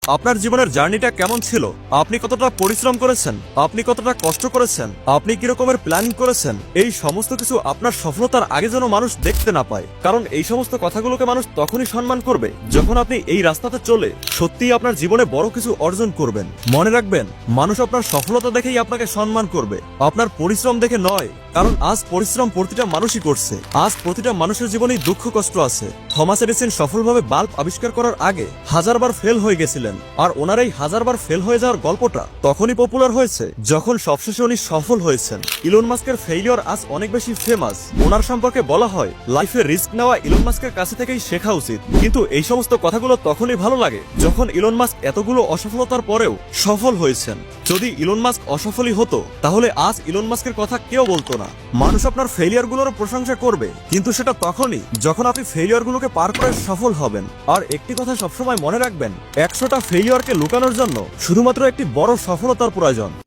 আপনার জীবনের জার্নিটা কেমন ছিল? আপনি কতটা পরিশ্রম করেছেন, আপনি কতটা কষ্ট করেছেন, আপনি কি রকমের প্ল্যানিং করেছেন, এই সমস্ত কিছু আপনার সফলতার আগে যেন মানুষ দেখতে না পায়। কারণ এই সমস্ত কথাগুলোকে মানুষ তখনই সম্মান করবে যখন আপনি এই রাস্তাতে চলে সত্যিই আপনার জীবনে বড় কিছু অর্জন করবেন। মনে রাখবেন, মানুষ আপনার সফলতা দেখেই আপনাকে সম্মান করবে, আপনার পরিশ্রম দেখে নয়। কারণ আজ পরিশ্রম প্রতিটা মানুষই করছে। আজ প্রতিটা মানুষের জীবনেই দুঃখ কষ্ট আছে। থমাস এডিসন সফলভাবে বাল্ব আবিষ্কার করার আগে হাজারবার ফেল হয়ে গেছিলেন, আর ওনার এই হাজারবার ফেল হয়ে যাওয়ার গল্পটা তখনই পপুলার হয়েছে যখন সবশেষে উনি সফল হয়েছেন। ইলন মাস্কের ফেইলিওর আজ অনেক বেশি ফেমাস। ওনার সম্পর্কে বলা হয়, লাইফে রিস্ক নেওয়া ইলন মাস্কের কাছে থেকেই শেখা উচিত। কিন্তু এই সমস্ত কথাগুলো তখনই ভালো লাগে যখন ইলন মাস্ক এতগুলো অসফলতার পরেও সফল হয়েছেন। যদি ইলন মাস্ক অসফলই হতো তাহলে আজ ইলন মাস্কের কথা কেউ বলতো না। মানুষ আপনার ফেলিয়ার গুলোর প্রশংসা করবে, কিন্তু সেটা তখনই যখন আপনি ফেলিয়ার গুলোকে পার করে সফল হবেন। আর একটি কথা সবসময় মনে রাখবেন, 100টা ফেলিয়ারকে লুকানোর জন্য শুধুমাত্র একটি বড় সফলতার প্রয়োজন।